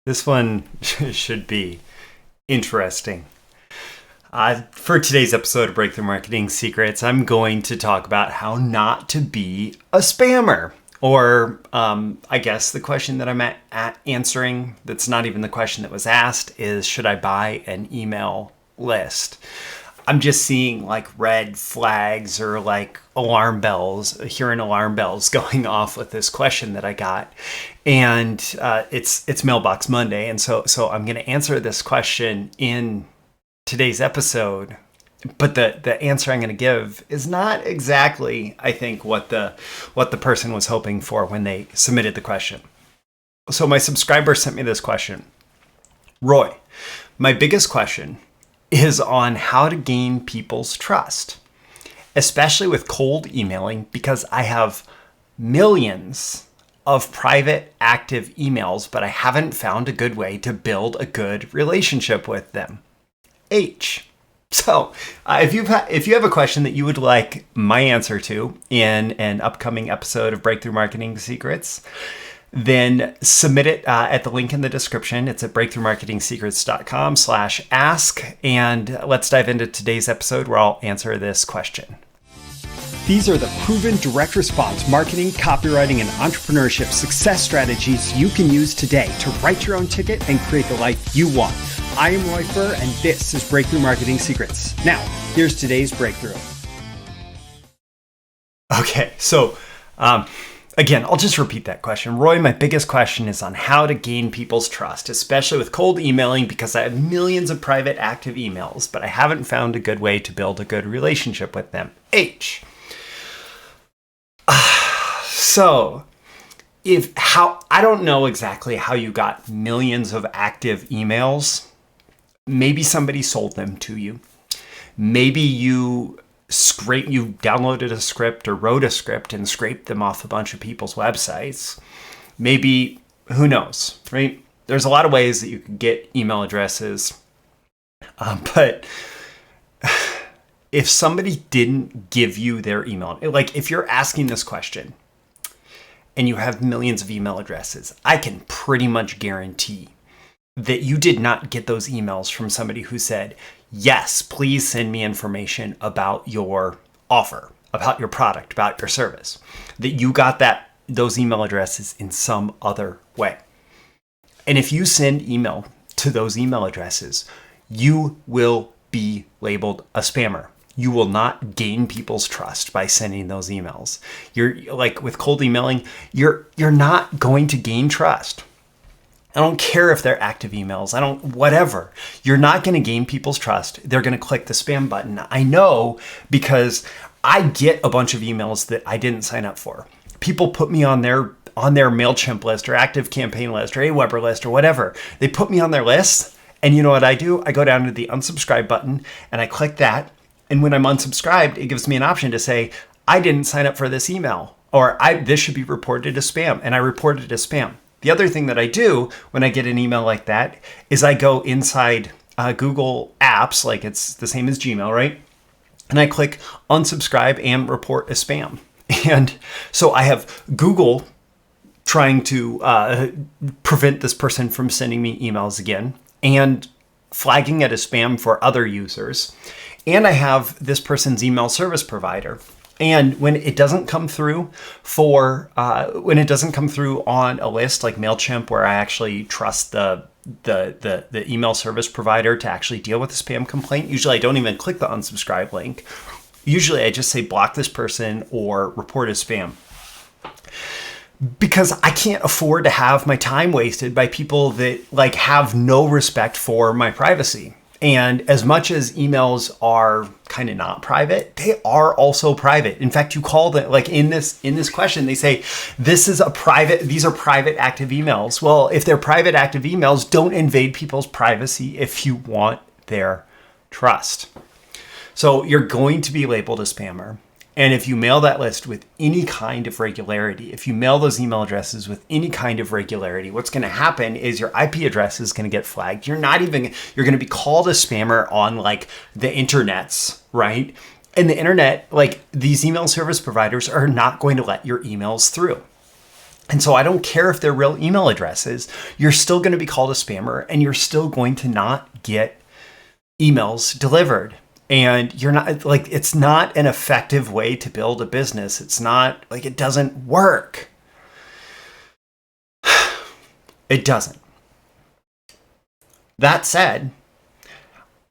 This one should be interesting. For today's episode of Breakthrough Marketing Secrets, I'm going to talk about how not to be a spammer. Or I guess the question that I'm answering, that's not even the question that was asked, is should I buy an email list? I'm just seeing like red flags or like alarm bells, hearing alarm bells going off with this question that I got. And it's Mailbox Monday. And so I'm going to answer this question in today's episode. But the answer I'm going to give is not exactly, I think, what the person was hoping for when they submitted the question. So my subscriber sent me this question. Roy, my biggest question is on how to gain people's trust, especially with cold emailing, because I have millions of private active emails, but I haven't found a good way to build a good relationship with them. So if you have a question that you would like my answer to in an upcoming episode of Breakthrough Marketing Secrets, then submit it at the link in the description. It's at breakthroughmarketingsecrets.com/ask. And let's dive into today's episode where I'll answer this question. These are the proven direct response marketing, copywriting, and entrepreneurship success strategies you can use today to write your own ticket and create the life you want. I am Roy Furr, and this is Breakthrough Marketing Secrets. Now, here's today's breakthrough. Okay, so again, I'll just repeat that question. Roy, my biggest question is on how to gain people's trust, especially with cold emailing, because I have millions of private active emails, but I haven't found a good way to build a good relationship with them. So, I don't know exactly how you got millions of active emails. Maybe somebody sold them to you. Maybe you downloaded a script or wrote a script and scraped them off a bunch of people's websites. Maybe, who knows, right? There's a lot of ways that you can get email addresses. But if somebody didn't give you their email, like if you're asking this question and you have millions of email addresses, I can pretty much guarantee that you did not get those emails from somebody who said, yes, please send me information about your offer, about your product, about your service. That you got those email addresses in some other way. And if you send email to those email addresses, you will be labeled a spammer. You will not gain people's trust by sending those emails. You're like with cold emailing, you're not going to gain trust. I don't care if they're active emails. Whatever. You're not going to gain people's trust. They're going to click the spam button. I know because I get a bunch of emails that I didn't sign up for. People put me on their MailChimp list or Active Campaign list or Aweber list or whatever. They put me on their list. And you know what I do? I go down to the unsubscribe button and I click that. And when I'm unsubscribed, it gives me an option to say, I didn't sign up for this email, or this should be reported as spam. And I report it as spam. The other thing that I do when I get an email like that is I go inside Google Apps, like it's the same as Gmail, right? And I click unsubscribe and report as spam. And so I have Google trying to prevent this person from sending me emails again and flagging it as spam for other users. And I have this person's email service provider. And when it doesn't come through on a list like MailChimp, where I actually trust the email service provider to actually deal with the spam complaint, usually I don't even click the unsubscribe link. Usually I just say block this person or report as spam. Because I can't afford to have my time wasted by people that like have no respect for my privacy. And as much as emails are kind of not private, they are also private. In fact, you call them, like in this question, they say, these are private active emails. Well, if they're private active emails, don't invade people's privacy if you want their trust. So you're going to be labeled a spammer. And if you mail that list with any kind of regularity, if you mail those email addresses with any kind of regularity, what's going to happen is your IP address is going to get flagged. You're going to be called a spammer on like the internets, right? And the internet, like these email service providers are not going to let your emails through. And so I don't care if they're real email addresses, you're still going to be called a spammer and you're still going to not get emails delivered. And you're not like, it's not an effective way to build a business. It's not like, it doesn't work. It doesn't. That said,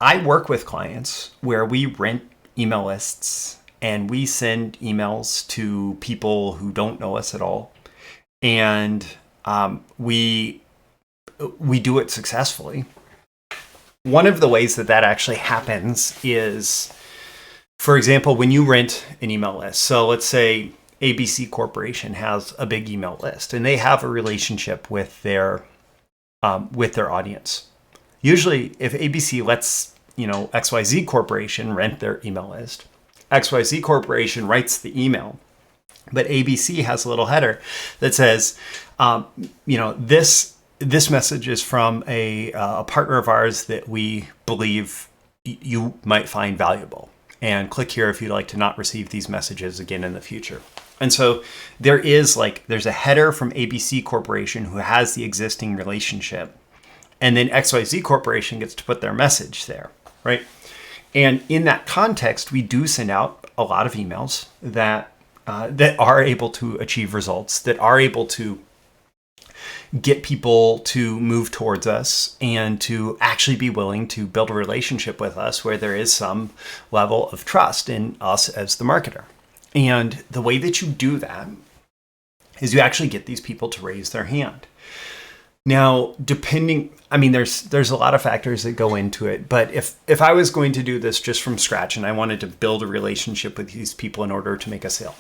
I work with clients where we rent email lists and we send emails to people who don't know us at all. And we do it successfully. One of the ways that actually happens is, for example, when you rent an email list. So let's say ABC Corporation has a big email list and they have a relationship with their audience. Usually if ABC lets, XYZ Corporation rent their email list, XYZ Corporation writes the email, but ABC has a little header that says, this message is from a partner of ours that we believe you might find valuable. And click here if you'd like to not receive these messages again in the future. And so there's a header from ABC Corporation who has the existing relationship. And then XYZ Corporation gets to put their message there, right? And in that context, we do send out a lot of emails that are able to achieve results, that are able to get people to move towards us and to actually be willing to build a relationship with us where there is some level of trust in us as the marketer. And the way that you do that is you actually get these people to raise their hand. Now, there's a lot of factors that go into it, but if I was going to do this just from scratch and I wanted to build a relationship with these people in order to make a sale,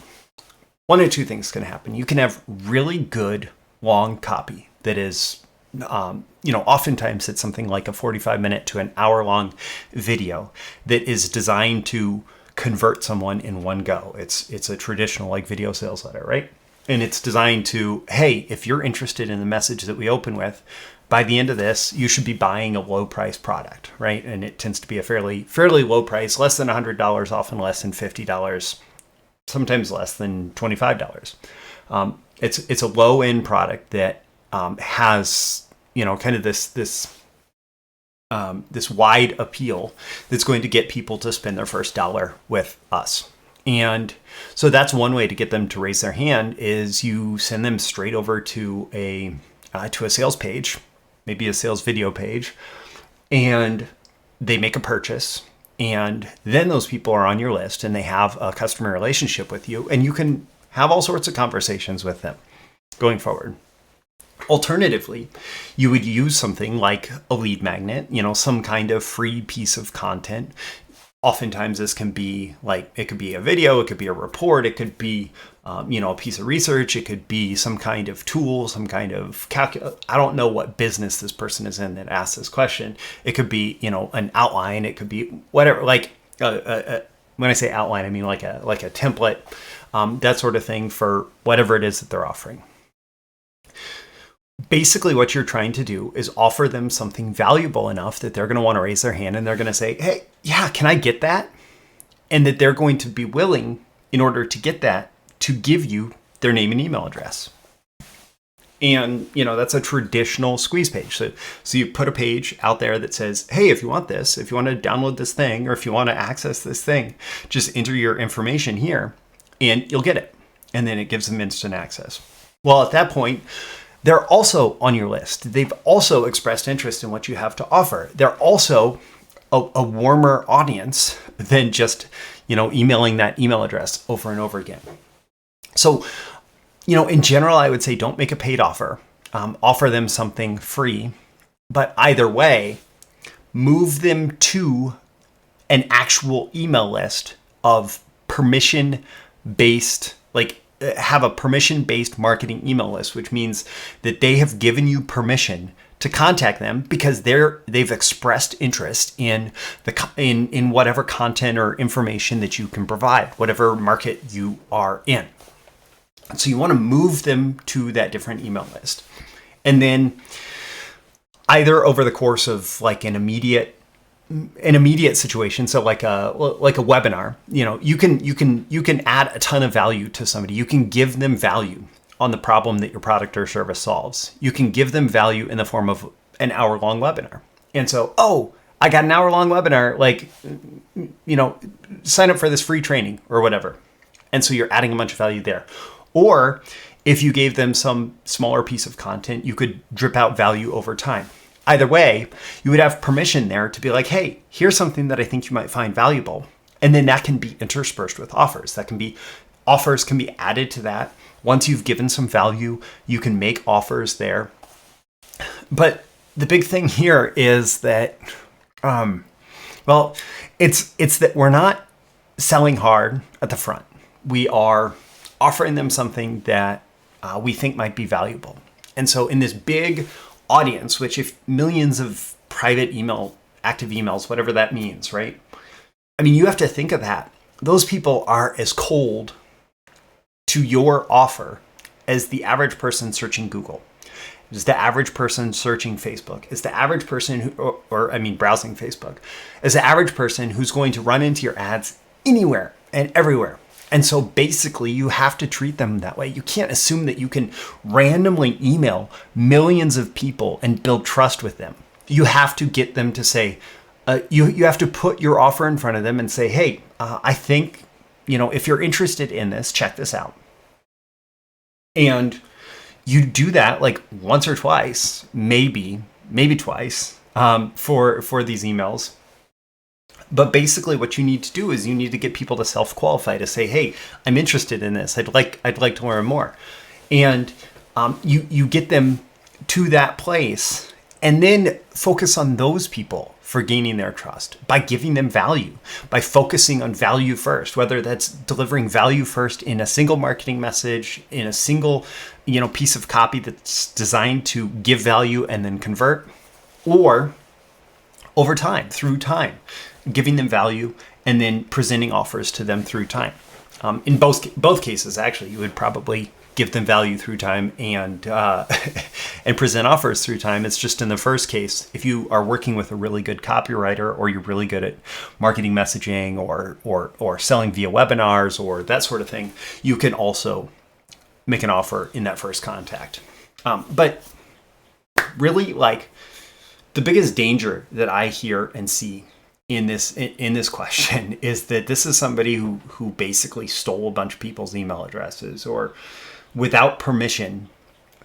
one of two things can happen. You can have really good long copy that is, oftentimes it's something like a 45-minute to an hour-long video that is designed to convert someone in one go. It's a traditional video sales letter, right? And it's designed to, hey, if you're interested in the message that we open with, by the end of this, you should be buying a low price product, right? And it tends to be a fairly low price, less than $100, often less than $50, sometimes less than $25. It's a low end product that has kind of this wide appeal that's going to get people to spend their first dollar with us. And so that's one way to get them to raise their hand is you send them straight over to a sales page, maybe a sales video page, and they make a purchase. And then those people are on your list and they have a customer relationship with you, and you can have all sorts of conversations with them going forward. Alternatively, you would use something like a lead magnet, some kind of free piece of content. Oftentimes this can be it could be a video, it could be a report, it could be, a piece of research, it could be some kind of tool, some kind of I don't know what business this person is in that asked this question. It could be, an outline, it could be whatever, when I say outline, I mean like a template, that sort of thing for whatever it is that they're offering. Basically, what you're trying to do is offer them something valuable enough that they're going to want to raise their hand and they're going to say, hey, yeah, can I get that? And that they're going to be willing, in order to get that, to give you their name and email address. And, that's a traditional squeeze page. So you put a page out there that says, hey, if you want this, if you want to download this thing, or if you want to access this thing, just enter your information here and you'll get it. And then it gives them instant access. Well, at that point, they're also on your list. They've also expressed interest in what you have to offer. They're also a warmer audience than just, emailing that email address over and over again. So, in general, I would say don't make a paid offer. Offer them something free. But either way, move them to an actual email list of permission-based, have a permission-based marketing email list, which means that they have given you permission to contact them because they've expressed interest in in whatever content or information that you can provide, whatever market you are in. So you want to move them to that different email list. And then either over the course of an immediate situation, so like a webinar, you can add a ton of value to somebody. You can give them value on the problem that your product or service solves. You can give them value in the form of an hour-long webinar. And so, oh, I got an hour-long webinar, like, sign up for this free training or whatever. And so you're adding a bunch of value there. Or if you gave them some smaller piece of content, you could drip out value over time. Either way, you would have permission there to be like, hey, here's something that I think you might find valuable. And then that can be interspersed with offers. Offers can be added to that. Once you've given some value, you can make offers there. But the big thing here is that, it's that we're not selling hard at the front. We are offering them something that we think might be valuable. And so in this big audience, which if millions of private email, active emails, whatever that means, right? I mean, you have to think of that. Those people are as cold to your offer as the average person searching Google, as the average person searching Facebook, as the average person browsing Facebook, as the average person who's going to run into your ads anywhere and everywhere. And so basically you have to treat them that way. You can't assume that you can randomly email millions of people and build trust with them. You have to get them to say, you have to put your offer in front of them and say, hey, I think, if you're interested in this, check this out. And you do that like once or twice, maybe twice for these emails. But basically what you need to do is you need to get people to self-qualify, to say, hey, I'm interested in this. I'd like to learn more. And you get them to that place and then focus on those people for gaining their trust by giving them value, by focusing on value first, whether that's delivering value first in a single marketing message, in a single, piece of copy that's designed to give value and then convert, or over time, through time, giving them value and then presenting offers to them through time. In both cases, actually, you would probably give them value through time and present offers through time. It's just in the first case, if you are working with a really good copywriter, or you're really good at marketing messaging or selling via webinars or that sort of thing, you can also make an offer in that first contact. But really, like, the biggest danger that I hear and see in this question is that this is somebody who basically stole a bunch of people's email addresses, or without permission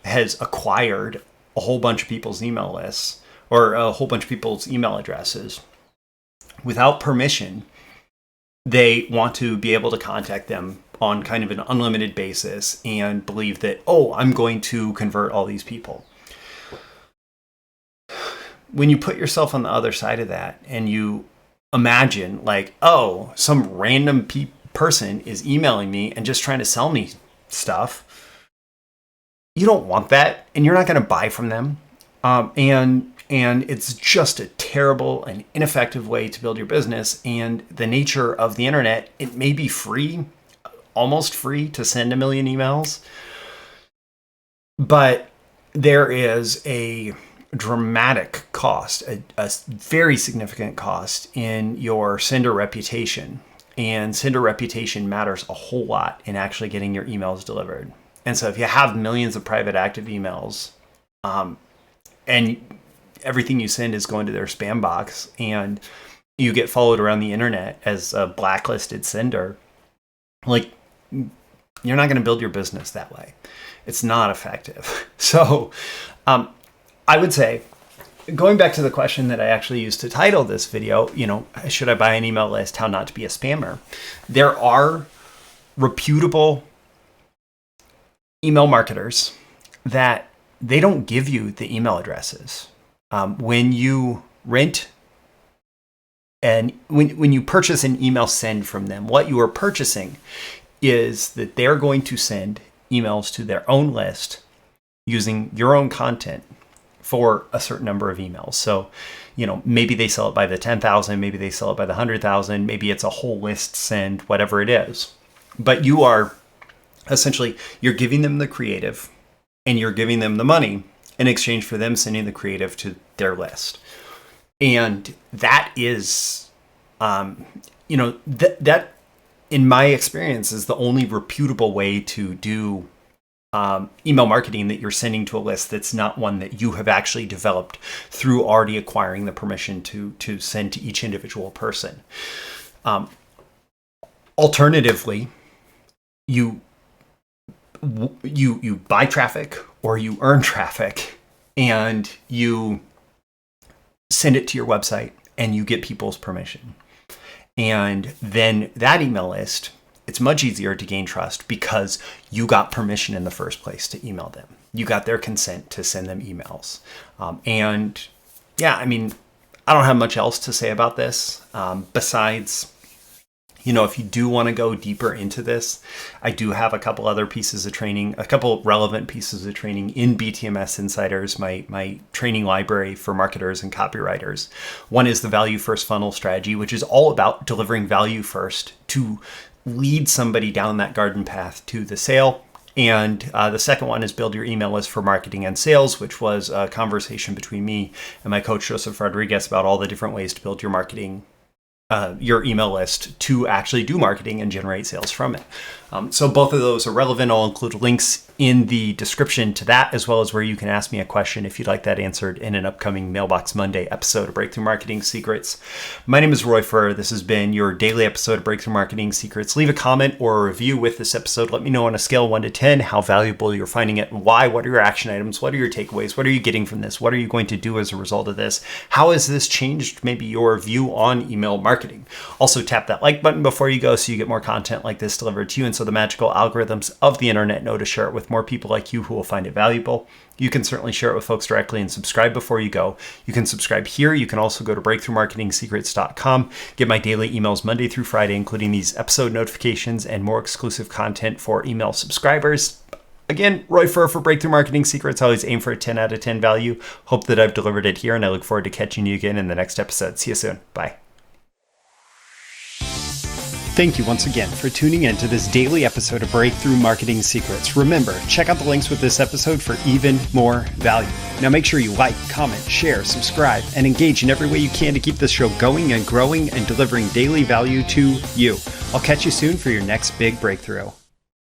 has acquired a whole bunch of people's email lists, or a whole bunch of people's email addresses. Without permission, they want to be able to contact them on kind of an unlimited basis and believe that, oh, I'm going to convert all these people. When you put yourself on the other side of that and you imagine like, oh, some random person is emailing me and just trying to sell me stuff, you don't want that, and you're not going to buy from them. And it's just a terrible and ineffective way to build your business. And the nature of the internet, it may be free, almost free to send a million emails, but there is a dramatic cost, a very significant cost in your sender reputation. And sender reputation matters a whole lot in actually getting your emails delivered. And so if you have millions of private active emails, and everything you send is going to their spam box, and you get followed around the internet as a blacklisted sender, like, you're not going to build your business that way. It's not effective. So I would say, going back to the question that I actually used to title this video, should I buy an email list? How not to be a spammer? There are reputable email marketers that they don't give you the email addresses. When you rent and when you purchase an email send from them, what you are purchasing is that they're going to send emails to their own list using your own content for a certain number of emails. So, maybe they sell it by the 10,000, maybe they sell it by the 100,000, maybe it's a whole list send, whatever it is. But you are essentially, you're giving them the creative and you're giving them the money in exchange for them sending the creative to their list. And that is, that in my experience is the only reputable way to do email marketing that you're sending to a list that's not one that you have actually developed through already acquiring the permission to send to each individual person. Alternatively, you buy traffic or you earn traffic and you send it to your website and you get people's permission. And then that email list, it's much easier to gain trust because you got permission in the first place to email them. You got their consent to send them emails. And yeah, I mean, I don't have much else to say about this besides, if you do want to go deeper into this, I do have a couple other pieces of training, a couple relevant pieces of training in BTMS Insiders, my training library for marketers and copywriters. One is the Value First Funnel Strategy, which is all about delivering value first to lead somebody down that garden path to the sale. And the second one is Build Your Email List for Marketing and Sales, which was a conversation between me and my coach, Joseph Rodriguez, about all the different ways to build your email list to actually do marketing and generate sales from it. So both of those are relevant. I'll include links in the description to that, as well as where you can ask me a question if you'd like that answered in an upcoming Mailbox Monday episode of Breakthrough Marketing Secrets. My name is Roy Furr. This has been your daily episode of Breakthrough Marketing Secrets. Leave a comment or a review with this episode. Let me know on a scale of 1 to 10 how valuable you're finding it and why. What are your action items? What are your takeaways? What are you getting from this? What are you going to do as a result of this? How has this changed maybe your view on email marketing? Also, tap that like button before you go so you get more content like this delivered to you, and so the magical algorithms of the internet know to share it with more people like you who will find it valuable. You can certainly share it with folks directly and subscribe before you go. You can subscribe here. You can also go to breakthroughmarketingsecrets.com, get my daily emails Monday through Friday, including these episode notifications and more exclusive content for email subscribers. Again, Roy Furr for Breakthrough Marketing Secrets. I always aim for a 10 out of 10 value. Hope that I've delivered it here, and I look forward to catching you again in the next episode. See you soon. Bye. Thank you once again for tuning in to this daily episode of Breakthrough Marketing Secrets. Remember, check out the links with this episode for even more value. Now make sure you like, comment, share, subscribe, and engage in every way you can to keep this show going and growing and delivering daily value to you. I'll catch you soon for your next big breakthrough.